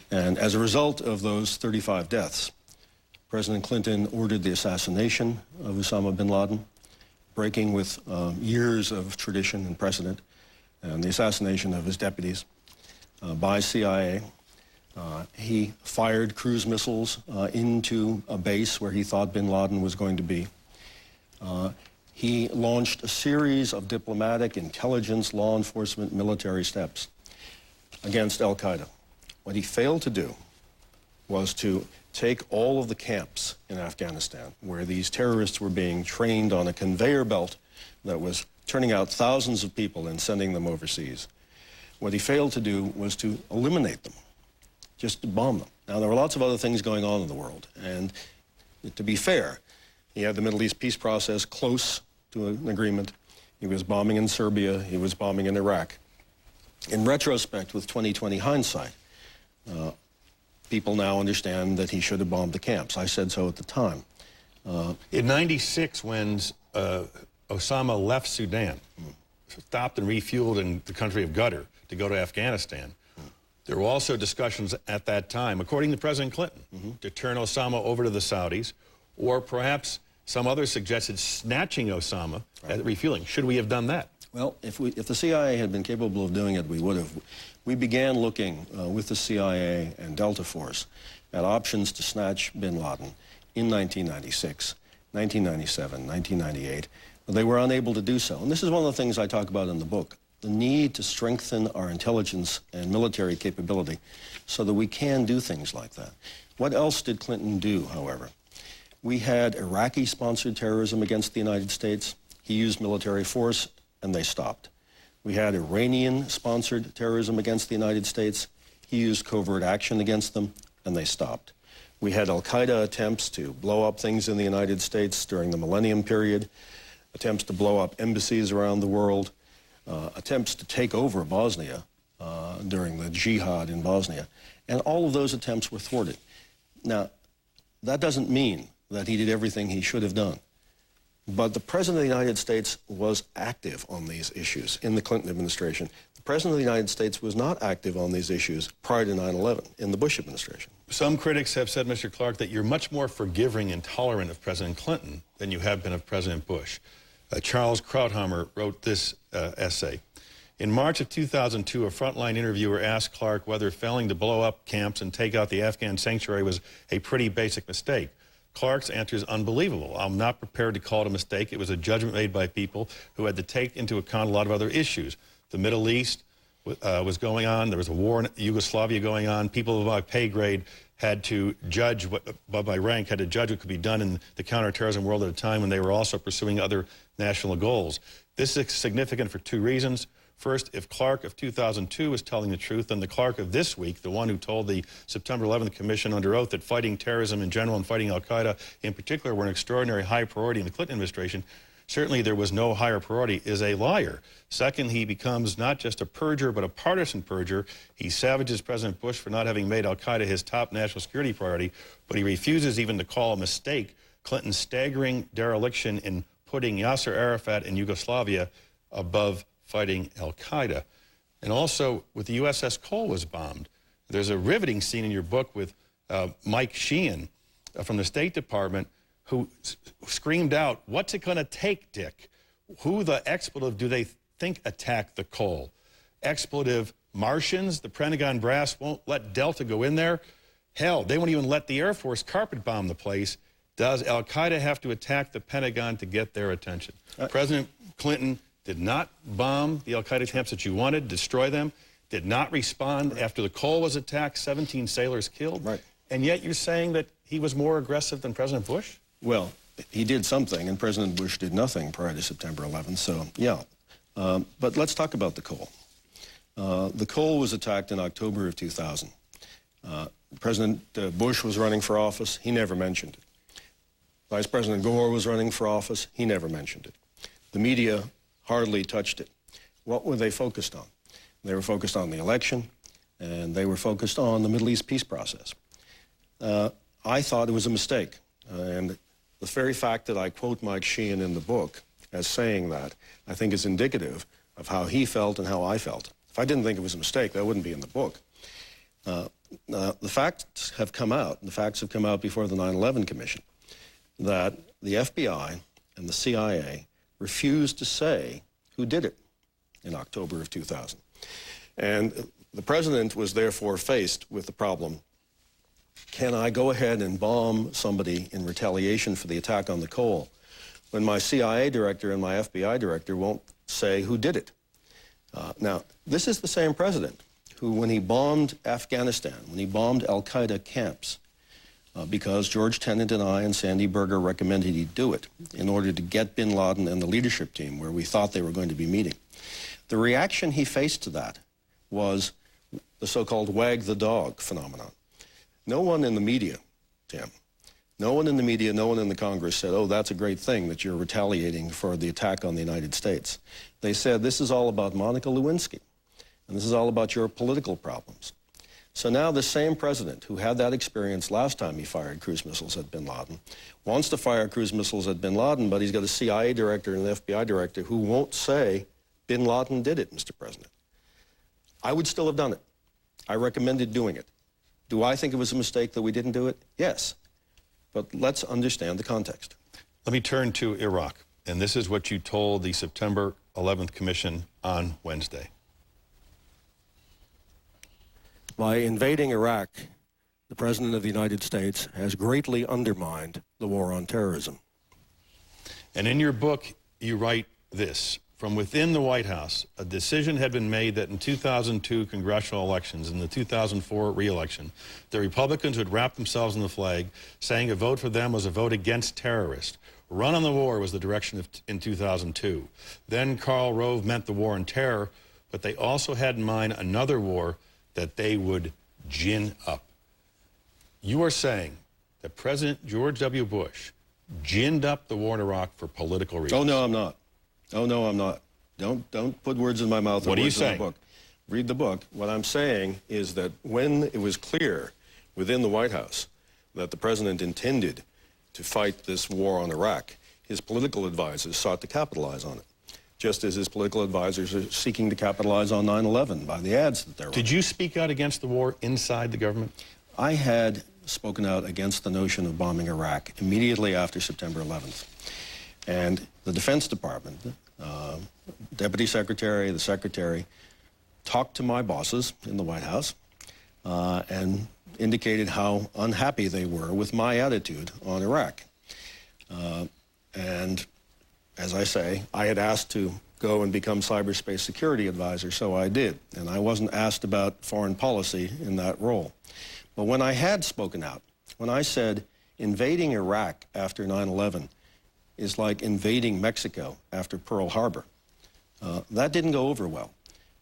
And as a result of those 35 deaths, President Clinton ordered the assassination of Osama bin Laden, breaking with years of tradition and precedent, and the assassination of his deputies by CIA. He fired cruise missiles into a base where he thought bin Laden was going to be. He launched a series of diplomatic, intelligence, law enforcement, military steps against al-Qaeda. What he failed to do was to take all of the camps in Afghanistan where these terrorists were being trained on a conveyor belt that was turning out thousands of people and sending them overseas. What he failed to do was to eliminate them, just to bomb them. Now, there were lots of other things going on in the world, and to be fair, he had the Middle East peace process close to an agreement. He was bombing in Serbia, he was bombing in Iraq. In retrospect, with 20/20 hindsight, people now understand that he should have bombed the camps. I said so at the time. In '96, when Osama left Sudan, stopped and refueled in the country of Qatar to go to Afghanistan, there were also discussions at that time, according to President Clinton, to turn Osama over to the Saudis, or perhaps some others suggested snatching Osama at refueling. Should we have done that? Well, if the CIA had been capable of doing it, we would have. We began looking with the CIA and Delta Force at options to snatch bin Laden in 1996, 1997, 1998. But they were unable to do so. And this is one of the things I talk about in the book, the need to strengthen our intelligence and military capability so that we can do things like that. What else did Clinton do, however? We had Iraqi-sponsored terrorism against the United States. He used military force, and they stopped. We had Iranian-sponsored terrorism against the United States. He used covert action against them, and they stopped. We had al-Qaeda attempts to blow up things in the United States during the Millennium period, attempts to blow up embassies around the world, attempts to take over Bosnia during the jihad in Bosnia. And all of those attempts were thwarted. Now, that doesn't mean that he did everything he should have done. But the President of the United States was active on these issues in the Clinton administration. The President of the United States was not active on these issues prior to 9/11 in the Bush administration. Some critics have said, Mr. Clarke, that you're much more forgiving and tolerant of President Clinton than you have been of President Bush. Charles Krauthammer wrote this essay. In March of 2002, a frontline interviewer asked Clarke whether failing to blow up camps and take out the Afghan sanctuary was a pretty basic mistake. Clarke's answer is unbelievable. I'm not prepared to call it a mistake. It was a judgment made by people who had to take into account a lot of other issues. The Middle East was going on. There was a war in Yugoslavia going on. People of my pay grade had to judge, above my rank, had to judge what could be done in the counterterrorism world at a time when they were also pursuing other national goals. This is significant for two reasons. First, if Clarke of 2002 is telling the truth, then the Clarke of this week, the one who told the September 11th Commission under oath that fighting terrorism in general and fighting al-Qaeda in particular were an extraordinary high priority in the Clinton administration, certainly there was no higher priority, is a liar. Second, he becomes not just a perjurer, but a partisan perjurer. He savages President Bush for not having made al-Qaeda his top national security priority, but he refuses even to call a mistake Clinton's staggering dereliction in putting Yasser Arafat in Yugoslavia above fighting al-Qaeda. And also, with the USS Cole was bombed, there's a riveting scene in your book with Mike Sheehan from the State Department who screamed out, "What's it going to take, Dick? Who the expletive do they think attacked the Cole? Expletive Martians, the Pentagon brass won't let Delta go in there. Hell, they won't even let the Air Force carpet bomb the place. Does al-Qaeda have to attack the Pentagon to get their attention? President Clinton did not bomb the al-Qaeda camps that you wanted, destroy them, did not respond after the Cole was attacked, 17 sailors killed. Right. And yet you're saying that he was more aggressive than President Bush? Well, he did something, and President Bush did nothing prior to September 11th, so yeah. But let's talk about the Cole. The Cole was attacked in October of 2000. President Bush was running for office. He never mentioned it. Vice President Gore was running for office. He never mentioned it. The media hardly touched it. What were they focused on? They were focused on the election, and they were focused on the Middle East peace process. I thought it was a mistake, and the very fact that I quote Mike Sheehan in the book as saying that, I think is indicative of how he felt and how I felt. If I didn't think it was a mistake, that wouldn't be in the book. The facts have come out, the facts have come out before the 9/11 Commission, that the FBI and the CIA refused to say who did it in October of 2000. And the president was therefore faced with the problem, can I go ahead and bomb somebody in retaliation for the attack on the Cole when my CIA director and my FBI director won't say who did it? Now, this is the same president who, when he bombed Afghanistan, when he bombed al-Qaeda camps, because George Tenet and I and Sandy Berger recommended he do it in order to get bin Laden and the leadership team where we thought they were going to be meeting. The reaction he faced to that was the so-called wag the dog phenomenon. No one in the media, Tim, no one in the media, no one in the Congress said, oh, that's a great thing that you're retaliating for the attack on the United States. They said, this is all about Monica Lewinsky, and this is all about your political problems. So now the same president who had that experience last time he fired cruise missiles at bin Laden wants to fire cruise missiles at bin Laden, but he's got a CIA director and an FBI director who won't say bin Laden did it, Mr. President. I would still have done it. I recommended doing it. Do I think it was a mistake that we didn't do it? Yes. But let's understand the context. Let me turn to Iraq. And this is what you told the September 11th Commission on Wednesday. By invading Iraq, the President of the United States has greatly undermined the war on terrorism. And in your book, you write this. From within the White House, a decision had been made that in 2002 congressional elections and the 2004 re-election, the Republicans would wrap themselves in the flag, saying a vote for them was a vote against terrorists. Run on the war was the direction in 2002. Then Karl Rove meant the war on terror, but they also had in mind another war that they would gin up. You are saying that President George W. Bush ginned up the war in Iraq for political reasons. Oh, no, I'm not. Oh, no, I'm not. Don't put words in my mouth. What are you saying? In the book. Read the book. What I'm saying is that when it was clear within the White House that the president intended to fight this war on Iraq, his political advisors sought to capitalize on it, just as his political advisors are seeking to capitalize on 9/11 by the ads that they're running. Did you speak out against the war inside the government? I had spoken out against the notion of bombing Iraq immediately after September 11th. And the Defense Department, Deputy Secretary, the Secretary, talked to my bosses in the White House and indicated how unhappy they were with my attitude on Iraq. And as I say, I had asked to go and become cyberspace security advisor, so I did. And I wasn't asked about foreign policy in that role. But when I had spoken out, when I said invading Iraq after 9/11 is like invading Mexico after Pearl Harbor, that didn't go over well.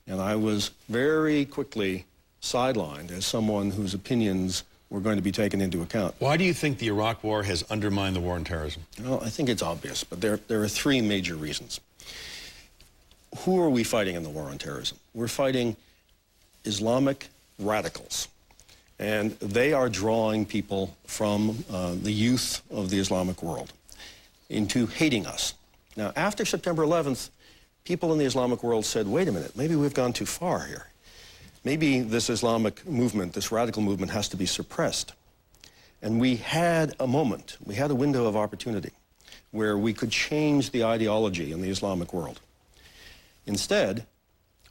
And I was very quickly sidelined as someone whose opinions were going to be taken into account. Why do you think the Iraq War has undermined the war on terrorism? Well, I think it's obvious, but there are three major reasons. Who are we fighting in the war on terrorism? We're fighting Islamic radicals. And they are drawing people from the youth of the Islamic world into hating us. Now, after September 11th, people in the Islamic world said, wait a minute, maybe we've gone too far here. Maybe this Islamic movement, this radical movement, has to be suppressed. And we had a moment, we had a window of opportunity where we could change the ideology in the Islamic world. Instead,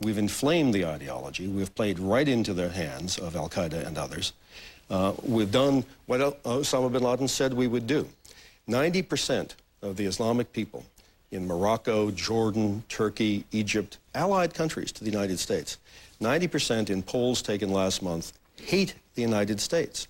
We've inflamed the ideology. We've played right into the hands of al-Qaeda and others. We've done what Osama bin Laden said we would do. 90% of the Islamic people in Morocco, Jordan, Turkey, Egypt, allied countries to the United States, 90% in polls taken last month hate the United States.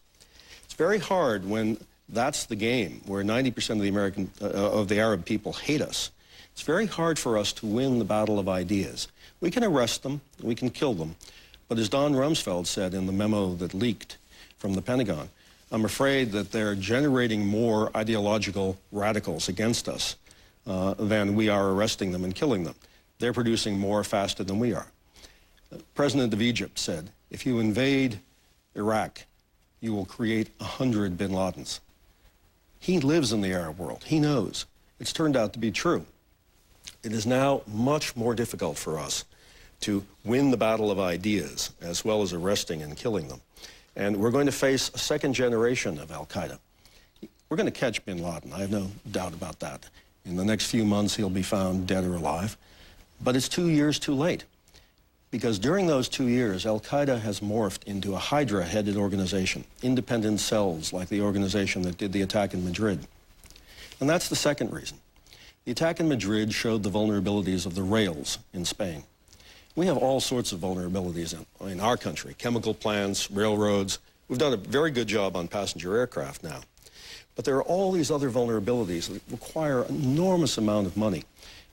It's very hard when that's the game, where 90% of the Arab people hate us. It's very hard for us to win the battle of ideas. We can arrest them, we can kill them, but as Don Rumsfeld said in the memo that leaked from the Pentagon, I'm afraid that they're generating more ideological radicals against us than we are arresting them and killing them. They're producing more faster than we are. The President of Egypt said, if you invade Iraq, you will create 100 bin Ladens. He lives in the Arab world. He knows. It's turned out to be true. It is now much more difficult for us to win the battle of ideas as well as arresting and killing them. And we're going to face a second generation of al-Qaeda. We're going to catch bin Laden. I have no doubt about that. In the next few months, he'll be found dead or alive. But it's 2 years too late. Because during those 2 years, al-Qaeda has morphed into a Hydra-headed organization, independent cells like the organization that did the attack in Madrid. And that's the second reason. The attack in Madrid showed the vulnerabilities of the rails in Spain. We have all sorts of vulnerabilities in our country, chemical plants, railroads. We've done a very good job on passenger aircraft now. But there are all these other vulnerabilities that require an enormous amount of money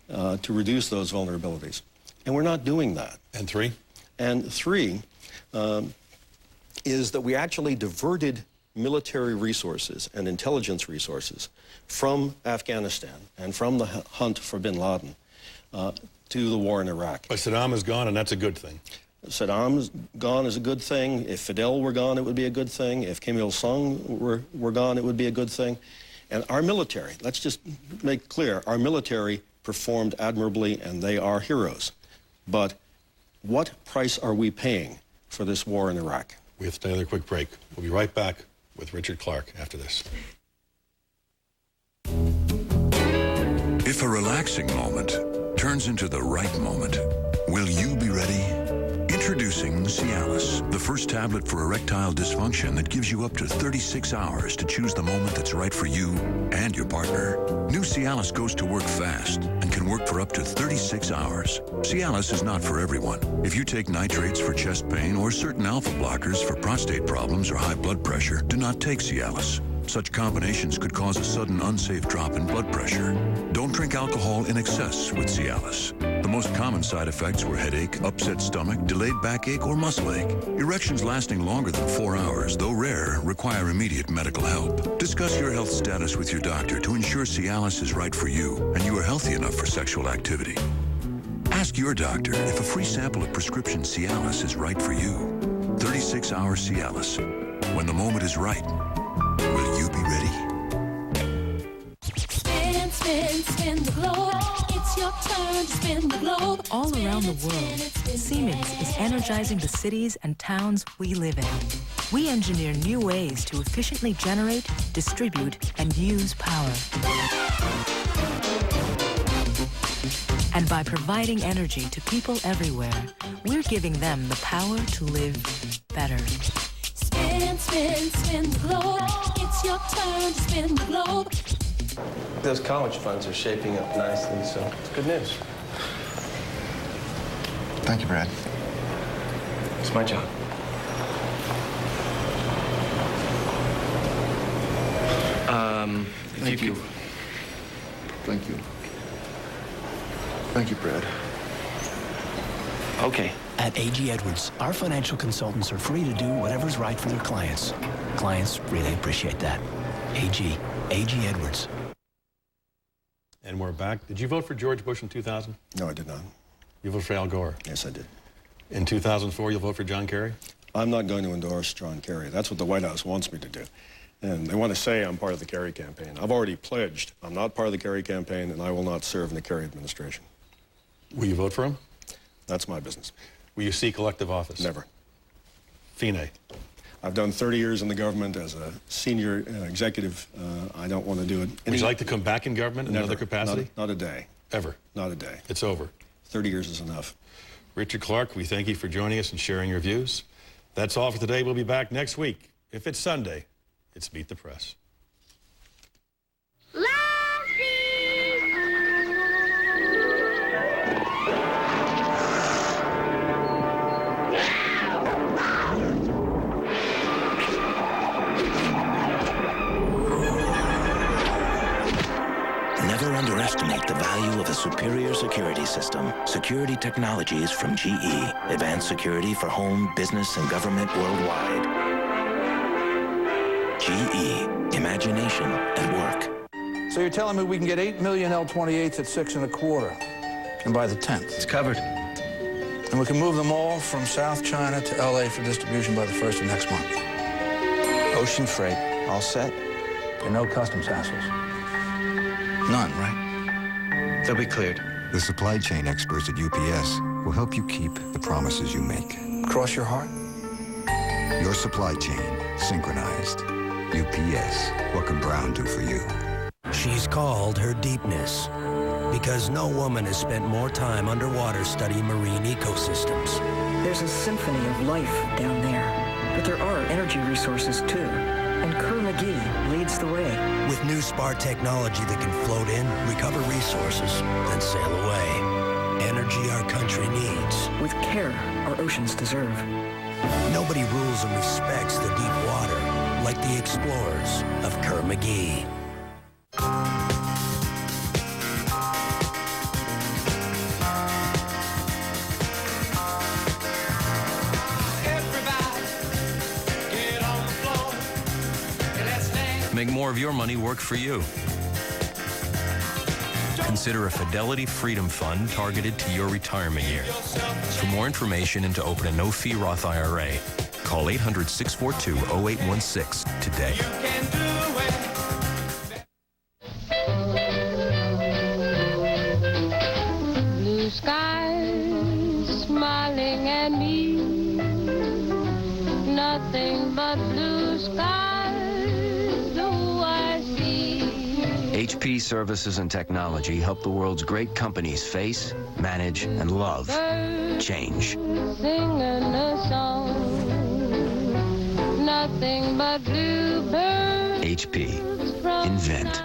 to reduce those vulnerabilities. And we're not doing that. And three? And three is that we actually diverted military resources and intelligence resources from Afghanistan and from the hunt for bin Laden to the war in Iraq. But Saddam is gone, and that's a good thing. Saddam's gone is a good thing. If Fidel were gone, it would be a good thing. If Kim Il-sung were gone, it would be a good thing. And our military, let's just make clear, our military performed admirably, and they are heroes. But what price are we paying for this war in Iraq? We have to take another quick break. We'll be right back with Richard Clark after this. If a relaxing moment turns into the right moment, will you be ready? Introducing Cialis, the first tablet for erectile dysfunction that gives you up to 36 hours to choose the moment that's right for you and your partner. New Cialis goes to work fast and can work for up to 36 hours. Cialis is not for everyone. If you take nitrates for chest pain or certain alpha blockers for prostate problems or high blood pressure, do not take Cialis. Such combinations could cause a sudden unsafe drop in blood pressure. Don't drink alcohol in excess with Cialis. The most common side effects were headache, upset stomach, delayed backache, or muscle ache. Erections lasting longer than 4 hours, though rare, require immediate medical help. Discuss your health status with your doctor to ensure Cialis is right for you and you are healthy enough for sexual activity. Ask your doctor if a free sample of prescription Cialis is right for you. 36-hour Cialis. When the moment is right, will you be ready? Spin, spin, spin the globe. It's your turn to spin the globe. All around the world, Siemens is energizing the cities and towns we live in. We engineer new ways to efficiently generate, distribute, and use power. And by providing energy to people everywhere, we're giving them the power to live better. Spin, spin, spin the globe. It's your turn to spin the globe. Those college funds are shaping up nicely, so it's good news. Thank you, Brad. It's my job. Thank you. Thank you. Thank you, Brad. Okay. At A.G. Edwards, our financial consultants are free to do whatever's right for their clients. Clients really appreciate that. A.G. Edwards. And we're back. Did you vote for George Bush in 2000? No, I did not. You voted for Al Gore? Yes, I did. In 2004, you'll vote for John Kerry? I'm not going to endorse John Kerry. That's what the White House wants me to do. And they want to say I'm part of the Kerry campaign. I've already pledged I'm not part of the Kerry campaign, and I will not serve in the Kerry administration. Will you vote for him? That's my business. Will you seek elective office? Never. Fine. I've done 30 years in the government as a senior executive. I don't want to do it. Would you like to come back in government in Never. another capacity? Not a day. Ever? Not a day. It's over. 30 years is enough. Richard Clark, we thank you for joining us and sharing your views. That's all for today. We'll be back next week. If it's Sunday, it's Meet the Press. Never underestimate the value of a superior security system. Security technologies from GE. Advanced security for home, business, and government worldwide. GE. Imagination at work. So you're telling me we can get 8 million L-28s at 6 1/4, and by the 10th? It's covered. And we can move them all from South China to LA for distribution by the 1st of next month. Ocean freight, all set? And no customs hassles. None, right? They'll be cleared. The supply chain experts at UPS will help you keep the promises you make. Cross your heart? Your supply chain synchronized. UPS, what can Brown do for you? She's called her deepness because no woman has spent more time underwater studying marine ecosystems. There's a symphony of life down there, but there are energy resources too. And Kerr-McGee leads the way. With new SPAR technology that can float in, recover resources, then sail away. Energy our country needs. With care our oceans deserve. Nobody rules and respects the deep water like the explorers of Kerr-McGee. Make more of your money work for you. Consider a Fidelity Freedom Fund targeted to your retirement years. For more information and to open a no-fee Roth IRA, call 800-642-0816 today. Blue skies smiling at me, nothing but blue skies. HP Services and Technology help the world's great companies face, manage, and love change. Singing a song, nothing but bluebirds. HP. Invent.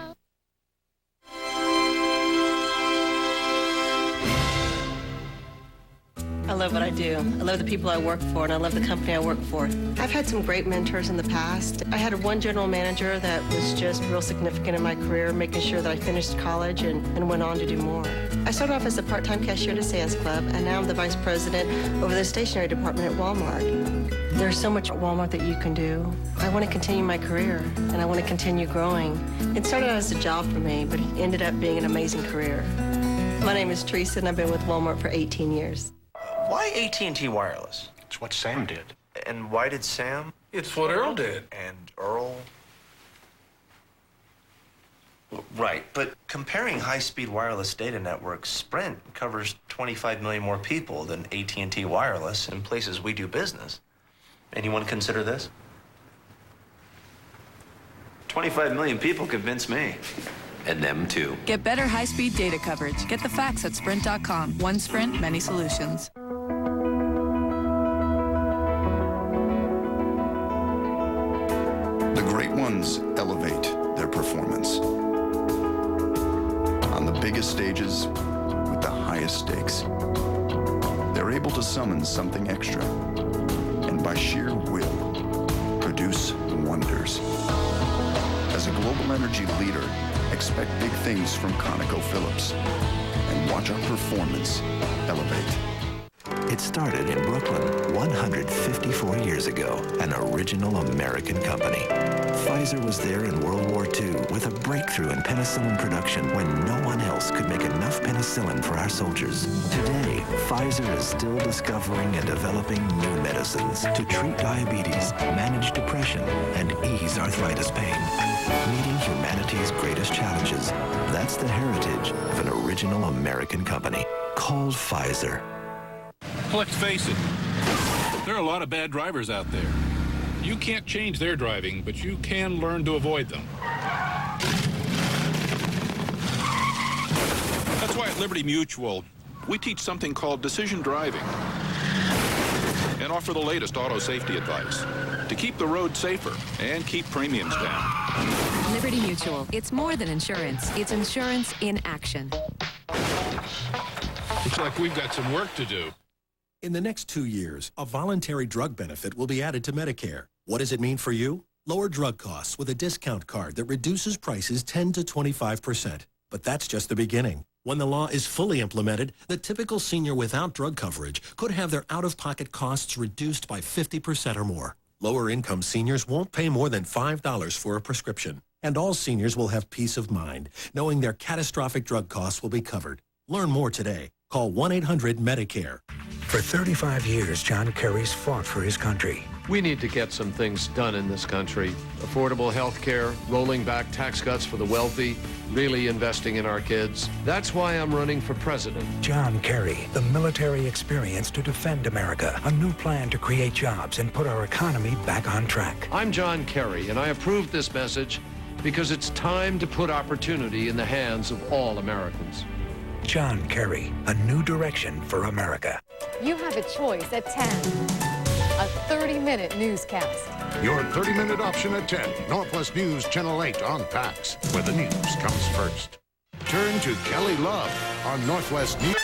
I love what I do. I love the people I work for, and I love the company I work for. I've had some great mentors in the past. I had one general manager that was just real significant in my career, making sure that I finished college and went on to do more. I started off as a part-time cashier at a Sam's Club, and now I'm the vice president over the stationery department at Walmart. There's so much at Walmart that you can do. I want to continue my career, and I want to continue growing. It started out as a job for me, but it ended up being an amazing career. My name is Teresa, and I've been with Walmart for 18 years. Why AT&T Wireless? It's what Sam did. And why did Sam? It's what Earl did. And Earl? Right, but comparing high-speed wireless data networks, Sprint covers 25 million more people than AT&T Wireless in places we do business. Anyone consider this? 25 million people convince me. And them too. Get better high-speed data coverage. Get the facts at Sprint.com. One Sprint, many solutions. The great ones elevate their performance. On the biggest stages, with the highest stakes, they're able to summon something extra, and by sheer will, produce wonders. As a global energy leader, expect big things from ConocoPhillips, and watch our performance elevate. It started in Brooklyn 154 years ago, an original American company. Pfizer was there in World War II with a breakthrough in penicillin production when no one else could make enough penicillin for our soldiers. Today, Pfizer is still discovering and developing new medicines to treat diabetes, manage depression, and ease arthritis pain. Meeting humanity's greatest challenges. That's the heritage of an original American company called Pfizer. Let's face it, there are a lot of bad drivers out there. You can't change their driving, but you can learn to avoid them. That's why at Liberty Mutual, we teach something called decision driving and offer the latest auto safety advice to keep the road safer and keep premiums down. Liberty Mutual. It's more than insurance. It's insurance in action. Looks like we've got some work to do. In the next 2 years, a voluntary drug benefit will be added to Medicare. What does it mean for you? Lower drug costs with a discount card that reduces prices 10 to 25%. But that's just the beginning. When the law is fully implemented, the typical senior without drug coverage could have their out-of-pocket costs reduced by 50% or more. Lower-income seniors won't pay more than $5 for a prescription. And all seniors will have peace of mind, knowing their catastrophic drug costs will be covered. Learn more today. Call 1-800-MEDICARE. For 35 years, John Kerry's fought for his country. We need to get some things done in this country. Affordable health care, rolling back tax cuts for the wealthy, really investing in our kids. That's why I'm running for president. John Kerry, the military experience to defend America, a new plan to create jobs and put our economy back on track. I'm John Kerry, and I approved this message because it's time to put opportunity in the hands of all Americans. John Kerry, a new direction for America. You have a choice at 10. A 30-minute newscast. Your 30-minute option at 10. Northwest News Channel 8 on PAX, where the news comes first. Turn to Kelly Love on Northwest News.